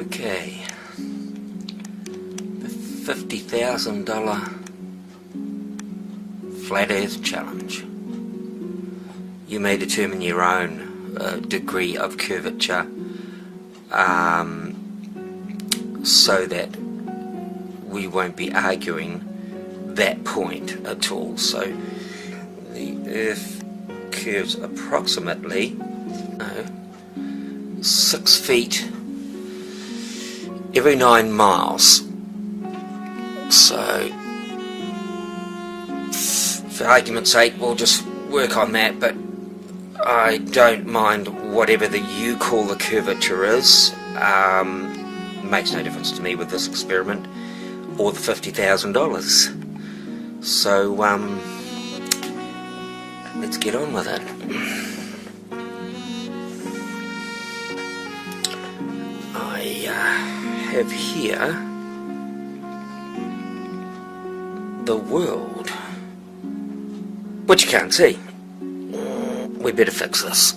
Okay, the $50,000 Flat Earth Challenge. You may determine your own degree of curvature so that we won't be arguing that point at all. So the Earth curves approximately 6 feet every 9 miles. So for argument's sake, we'll just work on that, but I don't mind whatever you call the curvature is. Makes no difference to me with this experiment or the $50,000. So let's get on with it. I have here the world, which you can't see. We better fix this.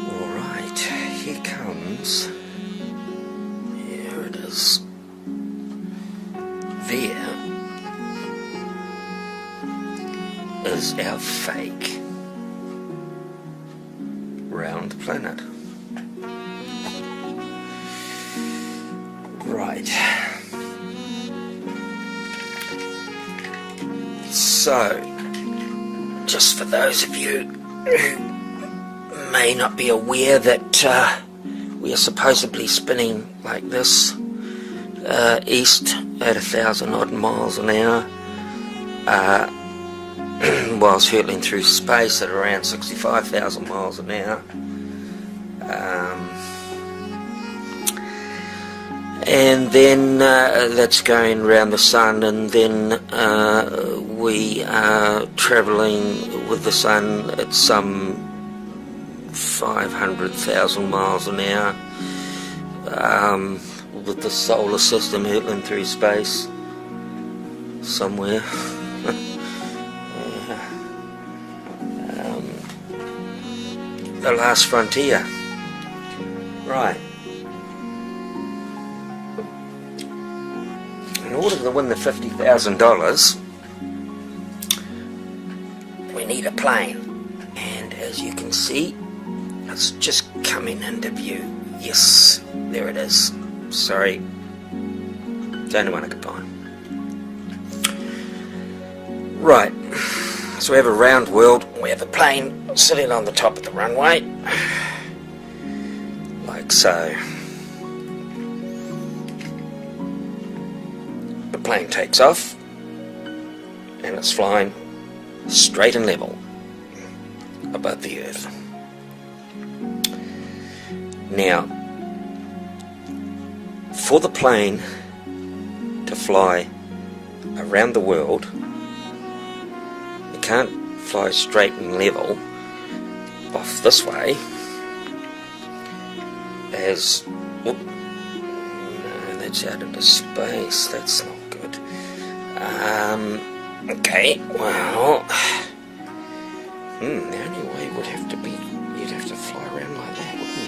Alright, here comes. Here it is. There is our fake round planet. Right. So, just for those of you who may not be aware that we are supposedly spinning like this, east at 1,000 odd miles an hour, whilst hurtling through space at around 65,000 miles an hour. And then that's going around the sun, and then we are travelling with the sun at some 500,000 miles an hour, with the solar system hurtling through space somewhere. The last frontier. Right. In order to win the $50,000, we need a plane. And as you can see, it's just coming into view. Yes, there it is. Sorry, it's the only one I could find. Right, so we have a round world. We have a plane sitting on the top of the runway, like so. The plane takes off, and it's flying straight and level above the Earth. Now, for the plane to fly around the world, it can't fly straight and level off this way as... Whoop, no, that's out into space. That's not good. Okay, well, the only way would have to be, you'd have to fly around like that, wouldn't you?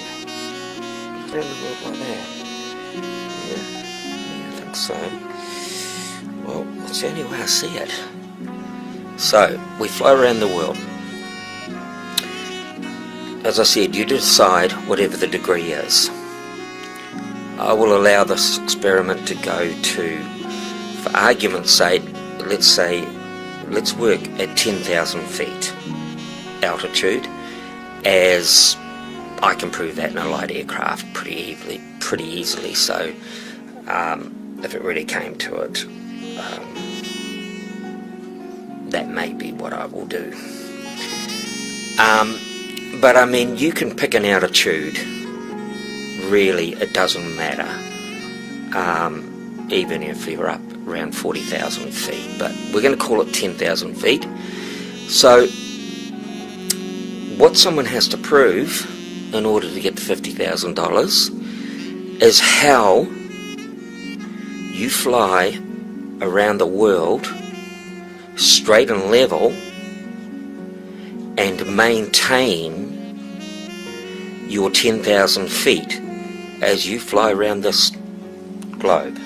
Around the world like that. Yeah, I think so. Well, that's the only way I see it. So, we fly around the world. As I said, you decide whatever the degree is. I will allow this experiment to go to, for argument's sake, let's work at 10,000 feet altitude, as I can prove that in a light aircraft pretty easily. So if it really came to it, that may be what I will do. But I mean, you can pick an altitude. Really, it doesn't matter, even if you're up around 40,000 feet, but we're going to call it 10,000 feet. So what someone has to prove in order to get the $50,000 is how you fly around the world straight and level and maintain your 10,000 feet as you fly around this globe,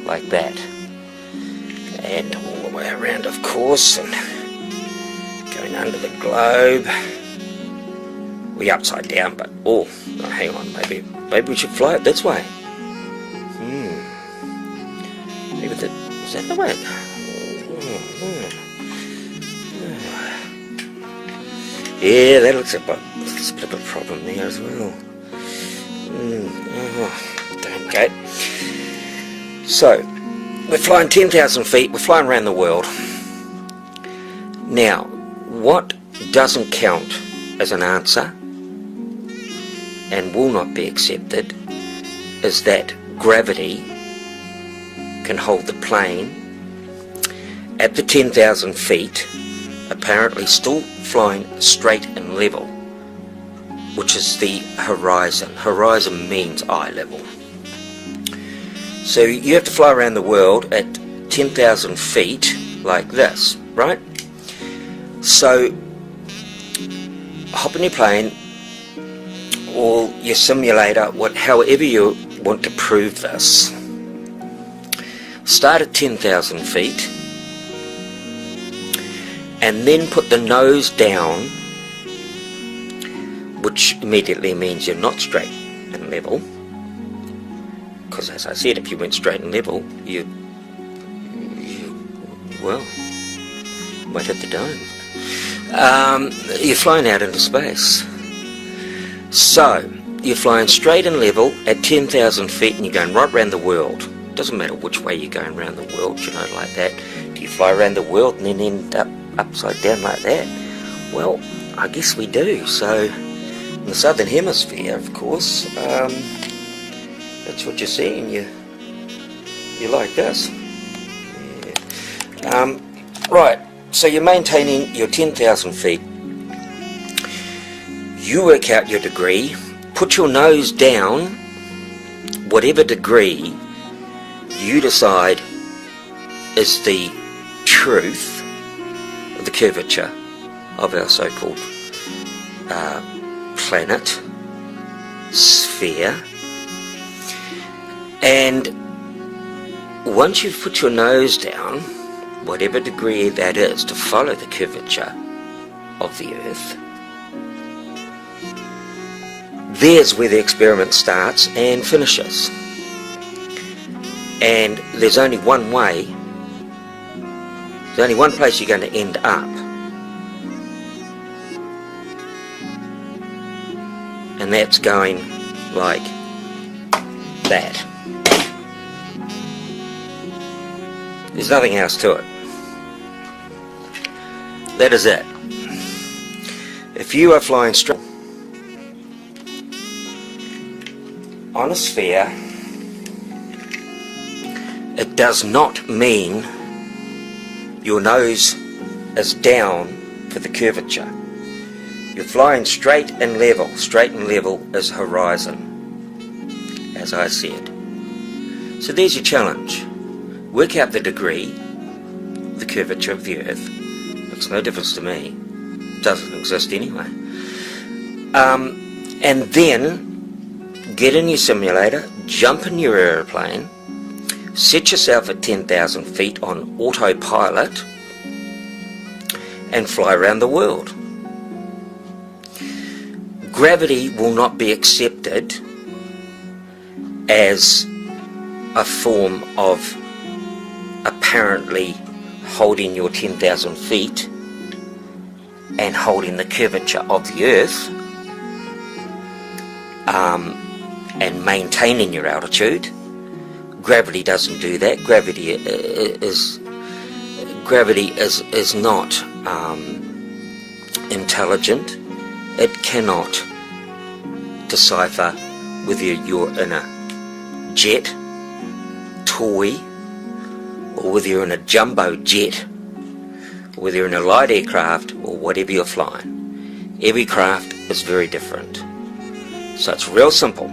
like that, and all the way around, of course, and going under the globe. We're upside down, but oh, no, hang on, maybe we should fly it this way. Maybe is that the way? Yeah, that looks like it's a bit of a problem there as well. Okay. So, we're flying 10,000 feet, we're flying around the world. Now, what doesn't count as an answer and will not be accepted is that gravity can hold the plane at the 10,000 feet, apparently still flying straight and level, which is the horizon. Horizon means eye level. So you have to fly around the world at 10,000 feet like this, right? So hop in your plane or your simulator, however you want to prove this. Start at 10,000 feet and then put the nose down, which immediately means you're not straight and level, because as I said, if you went straight and level, you might hit the dome. You're flying out into space. So you're flying straight and level at 10,000 feet and you're going right around the world. Doesn't matter which way you're going around the world, you know, like that. Do you fly around the world and then end up upside down like that? Well, I guess we do. So in the southern hemisphere, of course, that's what you're seeing. You're like this. Yeah. Right, so you're maintaining your 10,000 feet. You work out your degree, put your nose down, whatever degree you decide is the truth of the curvature of our so-called planet, sphere. And once you've put your nose down, whatever degree that is, to follow the curvature of the Earth, there's where the experiment starts and finishes. And there's only one way, there's only one place you're going to end up. And that's going like that. There's nothing else to it. That is it. If you are flying straight on a sphere, it does not mean your nose is down for the curvature. You're flying straight and level. Straight and level is horizon, as I said. So there's your challenge. Work out the degree, the curvature of the Earth. Makes no difference to me. It doesn't exist anyway. And then get in your simulator, jump in your aeroplane, set yourself at 10,000 feet on autopilot and fly around the world. Gravity will not be accepted as a form of apparently holding your 10,000 feet and holding the curvature of the Earth and maintaining your altitude. Gravity doesn't do that. Gravity is not intelligent. It cannot decipher whether you're in a jet, toy, or whether you're in a jumbo jet, or whether you're in a light aircraft, or whatever you're flying. Every craft is very different. So it's real simple.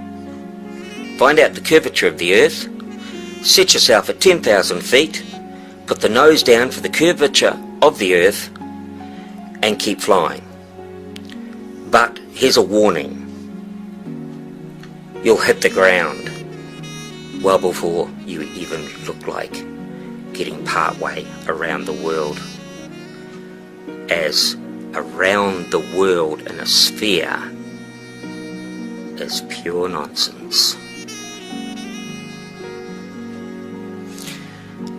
Find out the curvature of the Earth, set yourself at 10,000 feet, put the nose down for the curvature of the Earth, and keep flying. But here's a warning. you'll hit the ground well before you even look like getting part way around the world, as around the world in a sphere is pure nonsense.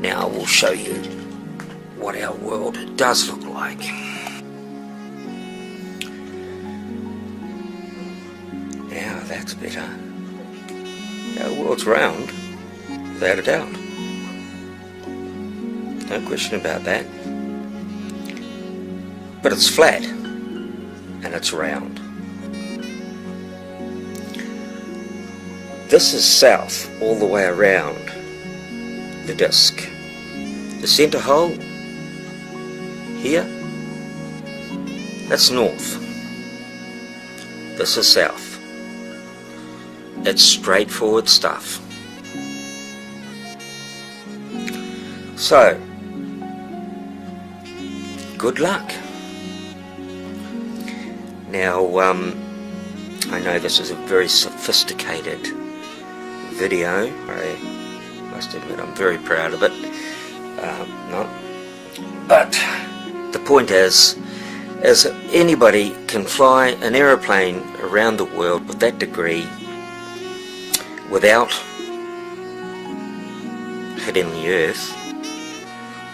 Now we'll show you what our world does look like. Now that's better. Our world's round, without a doubt. No question about that. But it's flat, and it's round. This is south all the way around the disc. The centre hole here, that's north. This is south. It's straightforward stuff. So, good luck. Now, I know this is a very sophisticated video. I must admit I'm very proud of it. But the point is anybody can fly an aeroplane around the world with that degree without hitting the earth.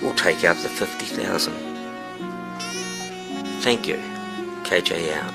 We'll take out the 50,000. Thank you. KJ out.